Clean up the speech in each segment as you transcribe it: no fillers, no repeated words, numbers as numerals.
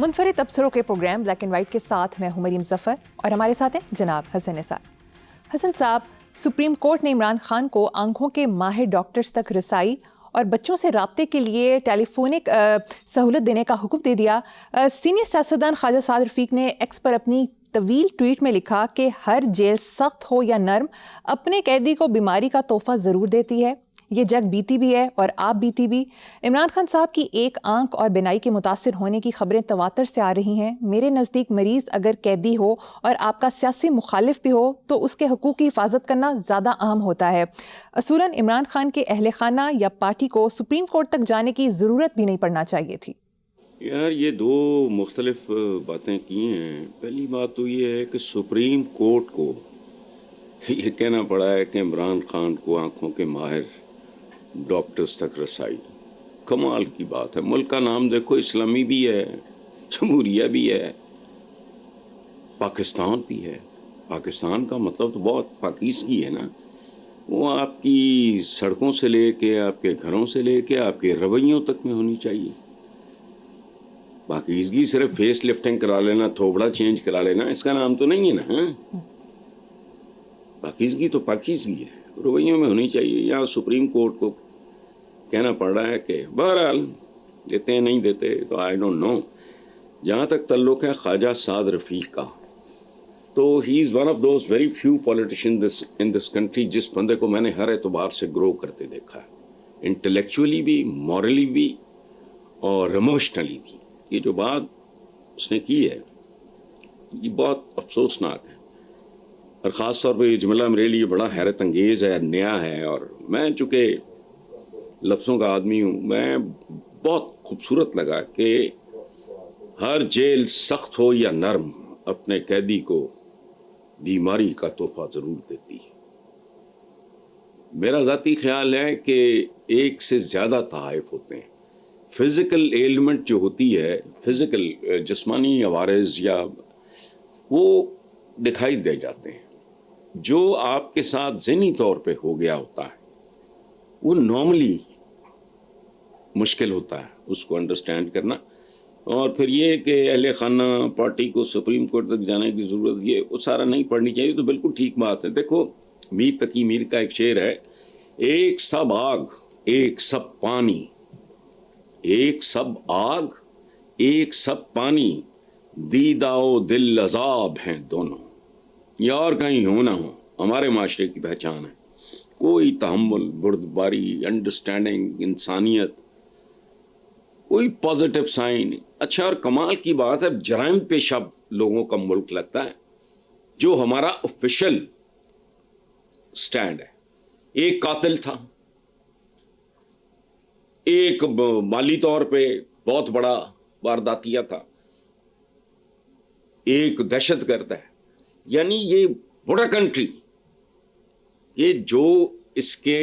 منفرد تبصروں کے programme black and white کے ساتھ میں ہوں مریم ظفر اور ہمارے ساتھ ہیں جناب حسن نثار۔ حسن صاحب، سپریم کورٹ نے عمران خان کو آنکھوں کے ماہر ڈاکٹرز تک رسائی اور بچوں سے رابطے کے لیے ٹیلی فونک سہولت دینے کا حکم دے دیا۔ سینئر سیاستدان خواجہ سعد رفیق نے ایکس پر اپنی طویل ٹویٹ میں لکھا کہ ہر جیل سخت ہو یا نرم، اپنے قیدی کو بیماری کا تحفہ ضرور دیتی ہے۔ یہ جگ بیتی بھی ہے اور آپ بیتی بھی۔ عمران خان صاحب کی ایک آنکھ اور بینائی کے متاثر ہونے کی خبریں تواتر سے آ رہی ہیں۔ میرے نزدیک مریض اگر قیدی ہو اور آپ کا سیاسی مخالف بھی ہو تو اس کے حقوق کی حفاظت کرنا زیادہ اہم ہوتا ہے۔ اصولاً عمران خان کے اہل خانہ یا پارٹی کو سپریم کورٹ تک جانے کی ضرورت بھی نہیں پڑنا چاہیے تھی۔ یار یہ دو مختلف باتیں کی ہیں۔ پہلی بات تو یہ ہے کہ سپریم کورٹ کو یہ کہنا پڑا ہے کہ عمران خان کو آنکھوں کے ماہر ڈاکٹرز تک رسائی، کمال کی بات ہے۔ ملک کا نام دیکھو، اسلامی بھی ہے، جمہوریہ بھی ہے، پاکستان بھی ہے۔ پاکستان کا مطلب تو بہت پاکیزگی ہے نا۔ وہ آپ کی سڑکوں سے لے کے، آپ کے گھروں سے لے کے، آپ کے رویوں تک میں ہونی چاہیے۔ پاکیزگی صرف فیس لفٹنگ کرا لینا، تھوبڑا چینج کرا لینا، اس کا نام تو نہیں ہے نا۔ پاکیزگی تو پاکیزگی ہے، رویوں میں ہونی چاہیے۔ یہاں سپریم کورٹ کو کہنا پڑ رہا ہے کہ بہرحال دیتے ہیں نہیں دیتے تو آئی ڈونٹ نو۔ جہاں تک تعلق ہے خواجہ سعد رفیق کا، تو he is one of those very few politician in this country جس بندے کو میں نے ہر اعتبار سے گرو کرتے دیکھا ہے، انٹلیکچولی بھی، مورلی بھی اور ایموشنلی بھی۔ یہ جو بات اس نے کی ہے یہ بہت افسوسناک ہے، اور خاص طور پہ یہ جملہ میرے لیے بڑا حیرت انگیز ہے، نیا ہے، اور میں چونکہ لفظوں کا آدمی ہوں، میں بہت خوبصورت لگا کہ ہر جیل سخت ہو یا نرم، اپنے قیدی کو بیماری کا تحفہ ضرور دیتی ہے۔ میرا ذاتی خیال ہے کہ ایک سے زیادہ تحائف ہوتے ہیں۔ فزیکل ایلمنٹ جو ہوتی ہے، فزیکل جسمانی عوارض یا وہ دکھائی دے جاتے ہیں۔ جو آپ کے ساتھ ذہنی طور پہ ہو گیا ہوتا ہے وہ نارملی مشکل ہوتا ہے اس کو انڈرسٹینڈ کرنا۔ اور پھر یہ کہ اہل خانہ پارٹی کو سپریم کورٹ تک جانے کی ضرورت، یہ وہ سارا نہیں پڑھنی چاہیے، تو بالکل ٹھیک بات ہے۔ دیکھو میر تقی میر کا ایک شعر ہے، ایک سب آگ ایک سب پانی، ایک سب آگ ایک سب پانی، دیدہ و دل عذاب ہیں دونوں۔ یا اور کہیں ہو نہ ہو، ہمارے معاشرے کی پہچان ہے کوئی تحمل، بردباری، انڈرسٹینڈنگ، انسانیت، کوئی پازیٹیو سائن۔ اچھا، اور کمال کی بات ہے، جرائم پیشہ لوگوں کا ملک لگتا ہے جو ہمارا آفیشل سٹینڈ ہے۔ ایک قاتل تھا، ایک مالی طور پہ بہت بڑا وارداتیہ تھا، ایک دہشت گرد ہے۔ یعنی یہ بڑا کنٹری، یہ جو اس کے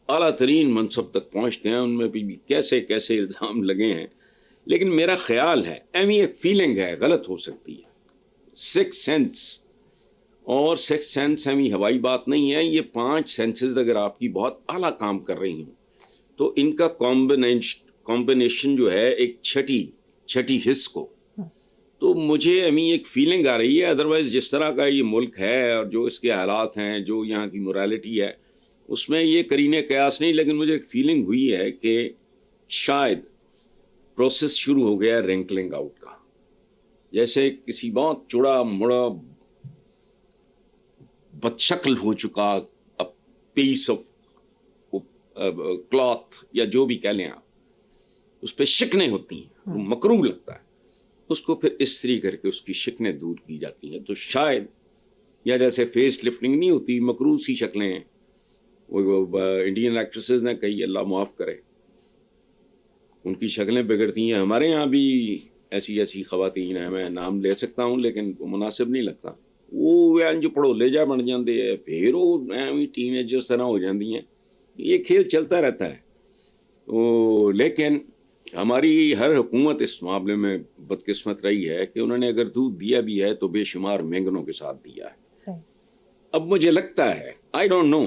اعلیٰ ترین منصب تک پہنچتے ہیں ان میں بھی کیسے کیسے الزام لگے ہیں۔ لیکن میرا خیال ہے، ایمی ایک فیلنگ ہے، غلط ہو سکتی ہے، سکس سینس، اور سکس سینس ایمی ہوائی بات نہیں ہے۔ یہ 5 سینسز اگر آپ کی بہت اعلیٰ کام کر رہی ہوں تو ان کا کمبینیشن جو ہے ایک چھٹی حص کو، تو مجھے ایمی ایک فیلنگ آ رہی ہے۔ ادروائز جس طرح کا یہ ملک ہے اور جو اس کے حالات ہیں، جو یہاں کی مورالٹی ہے، اس میں یہ قرین قیاس نہیں، لیکن مجھے ایک فیلنگ ہوئی ہے کہ شاید پروسیس شروع ہو گیا ہے رینکلنگ آؤٹ کا، جیسے کسی بہت چوڑا مڑا بدشکل ہو چکا پیس آف کلاتھ یا جو بھی کہہ لیں آپ، اس پہ شکنیں ہوتی ہیں، وہ مکروہ لگتا ہے، اس کو پھر استری کر کے اس کی شکنیں دور کی جاتی ہیں۔ تو شاید، یا جیسے فیس لفٹنگ نہیں ہوتی، مکروہ سی شکلیں ہیں، وہ انڈین ایکٹریسز نے کہی، اللہ معاف کرے، ان کی شکلیں بگڑتی ہیں۔ ہمارے یہاں بھی ایسی خواتین ہیں، میں نام لے سکتا ہوں لیکن مناسب نہیں لگتا، وہ جو پڑھولے جا بن جاندے ہیں، پھر وہ ٹین ایجرز طرح ہو جاندی ہیں۔ یہ کھیل چلتا رہتا ہے۔ لیکن ہماری ہر حکومت اس معاملے میں بدقسمت رہی ہے کہ انہوں نے اگر دودھ دیا بھی ہے تو بے شمار مینگنوں کے ساتھ دیا ہے۔ اب مجھے لگتا ہے، آئی ڈونٹ نو،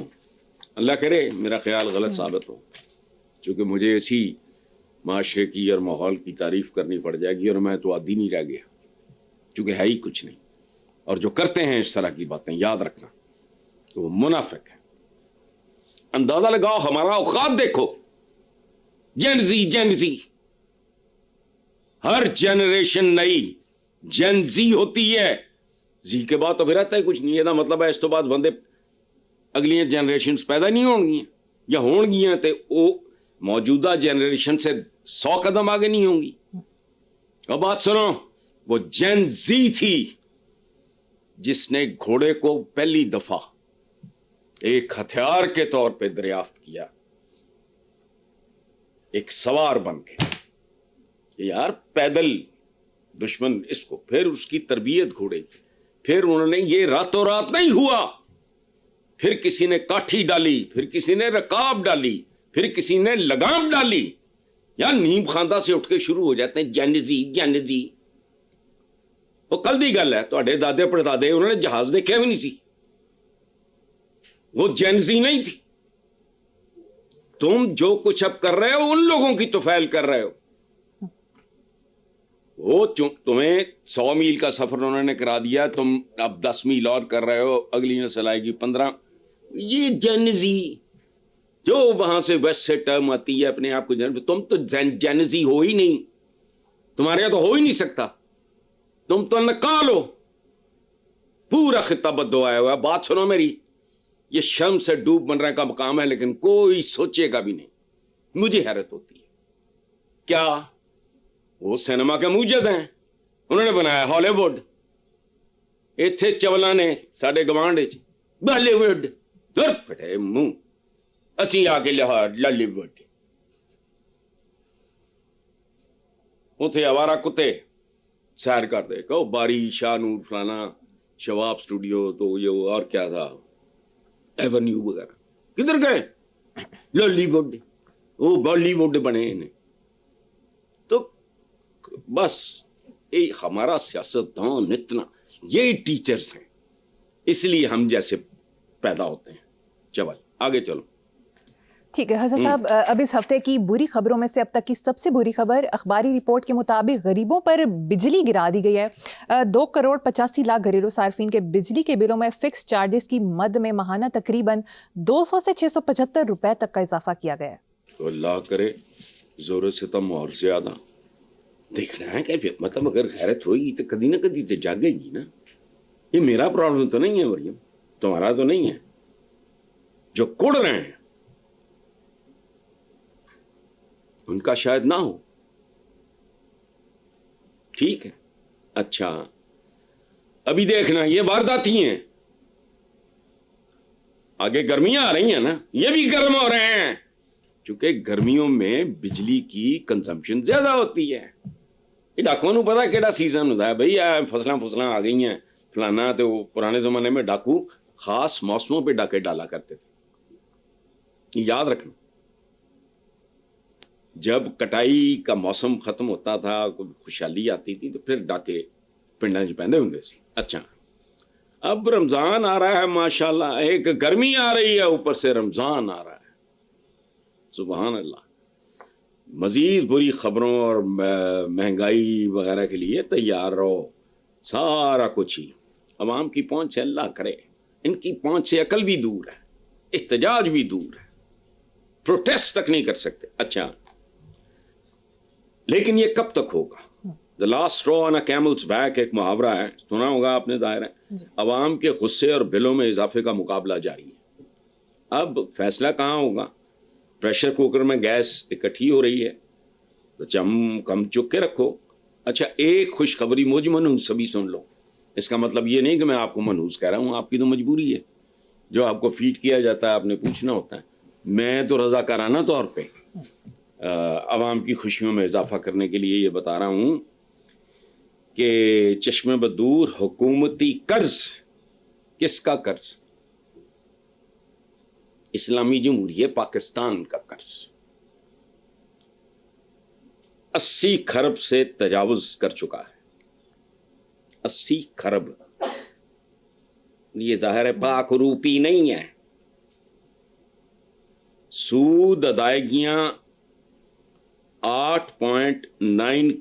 اللہ کرے میرا خیال غلط ثابت ہو، چونکہ مجھے ایسی معاشرے کی اور ماحول کی تعریف کرنی پڑ جائے گی اور میں تو عادی نہیں رہ گیا، چونکہ ہے ہی کچھ نہیں. اور جو کرتے ہیں اس طرح کی باتیں یاد رکھنا تو وہ منافق ہے. اندازہ لگاؤ ہمارا اوقات دیکھو. جین زی ہر جنریشن نئی جن زی ہوتی ہے. زی کے بعد تو پھر رہتا ہے کچھ نہیں. یہ مطلب ہے اس تو بعد بندے اگلی جنریشنز پیدا نہیں ہون گی یا ہون گی تو وہ موجودہ جنریشن سے 100 قدم آگے نہیں ہوں گی. اب بات سنو، وہ جن زی تھی جس نے گھوڑے کو پہلی دفعہ ایک ہتھیار کے طور پہ دریافت کیا، ایک سوار بن کے. یار پیدل دشمن اس کو، پھر اس کی تربیت گھوڑے کی، پھر انہوں نے، یہ راتوں رات نہیں ہوا. پھر کسی نے کاٹھی ڈالی، پھر کسی نے رکاب ڈالی، پھر کسی نے لگام ڈالی. یا نیم خاندہ سے اٹھ کے شروع ہو جاتے ہیں جن جی. وہ کل دی گل ہے، تواڈے دادے پڑدادے انہوں نے جہاز دیکھے بھی نہیں سی. وہ جینزی نہیں تھی. تم جو کچھ اب کر رہے ہو ان لوگوں کی توفیل کر رہے ہو. وہ تمہیں 100 میل کا سفر انہوں نے کرا دیا، تم اب 10 میل اور کر رہے ہو، اگلی نسل آئے گی 15. یہ جینزی جو وہاں سے ویسٹ سے ٹرم آتی ہے اپنے آپ کو تم تو جینزی ہو ہی نہیں. تمہارے یہاں تو ہو ہی نہیں سکتا. تم تو نکال ہو. پورا خطہ بددعا ہوا ہے. بات سنو میری، یہ شرم سے ڈوب مرنے کا مقام ہے لیکن کوئی سوچے گا بھی نہیں. مجھے حیرت ہوتی ہے. کیا وہ سینما کے موجد ہیں؟ انہوں نے بنایا ہالی ووڈ. اتھے چولا نے ساڈے گوانڈ بالی ووڈ در پھٹے منہ. اسی آ کے لاہور لالی ووڈ. اتھے آوارہ کتے سیر کر دے کہ باری، شاہ نور، فلانا، شواب اسٹوڈیو، تو یہ اور کیا تھا، ایونیو وغیرہ. کدھر گئے؟ Lolly would. وہ بالی ووڈ بنے انہیں. تو بس یہ ہمارا سیاستدان اتنا، یہ ٹیچرز ہیں، اس لیے ہم جیسے پیدا ہوتے ہیں. چلو آگے چلو. ٹھیک ہے حسن صاحب، اب اس ہفتے کی بری خبروں میں سے اب تک کی سب سے بری خبر، اخباری رپورٹ کے مطابق غریبوں پر بجلی گرا دی گئی ہے. 2.85 کروڑ گھریلو صارفین کے بجلی کے بلوں میں فکس چارجز کی مد میں ماہانہ تقریباً 200 سے 675 روپے تک کا اضافہ کیا گیا ہے. تو اللہ کرے زور سے تم اور زیادہ دیکھنا ہے کہ مطلب اگر غیرت ہوئی تو کدی نہ کدی تو جاگے گی نا. یہ میرا پرابلم تو نہیں ہے مریم، تمہارا تو نہیں ہے. جو کڑ رہے ہیں ان کا شاید نہ ہو. ٹھیک ہے. اچھا ابھی دیکھنا یہ وارداتی ہیں، آگے گرمیاں آ رہی ہیں نا، یہ بھی گرم ہو رہے ہیں کیونکہ گرمیوں میں بجلی کی کنزمپشن زیادہ ہوتی ہے. یہ ڈاکوں نو پتا کیڑا سیزن ہوتا ہے بھائی، فصلاں آ گئی ہیں فلانا. تو پرانے زمانے میں ڈاکو خاص موسموں پہ ڈاکے ڈالا کرتے تھے. یاد رکھنا جب کٹائی کا موسم ختم ہوتا تھا، کوئی خوشحالی آتی تھی تو پھر ڈاکے پنڈاں چ پہندے ہوندے سی. اچھا اب رمضان آ رہا ہے ماشاءاللہ، ایک گرمی آ رہی ہے اوپر سے رمضان آ رہا ہے. سبحان اللہ. مزید بری خبروں اور مہنگائی وغیرہ کے لیے تیار رہو. سارا کچھ ہی عوام کی پہنچ سے اللہ کرے. ان کی پہنچ سے عقل بھی دور ہے، احتجاج بھی دور ہے، پروٹیسٹ تک نہیں کر سکتے. اچھا لیکن یہ کب تک ہوگا؟ The last straw on a camel's back ایک محاورہ ہے، سنا ہوگا آپ نے ظاہر ہے. عوام کے غصے اور بلوں میں اضافے کا مقابلہ جاری ہے. اب فیصلہ کہاں ہوگا؟ پریشر کوکر میں گیس اکٹھی ہو رہی ہے تو کم چک کے رکھو. اچھا ایک خوشخبری مجھ منحوس سبھی سن لو. اس کا مطلب یہ نہیں کہ میں آپ کو منحوس کہہ رہا ہوں، آپ کی تو مجبوری ہے، جو آپ کو فیڈ کیا جاتا ہے آپ نے پوچھنا ہوتا ہے. میں تو رضاکارانہ طور پہ عوام کی خوشیوں میں اضافہ کرنے کے لیے یہ بتا رہا ہوں کہ چشم بدور حکومتی قرض. کس کا قرض؟ اسلامی جمہوریہ پاکستان کا قرض 80 کھرب سے تجاوز کر چکا ہے. 80 کھرب. یہ ظاہر ہے پاک روپی نہیں ہے. سود ادائیگیاں 8.9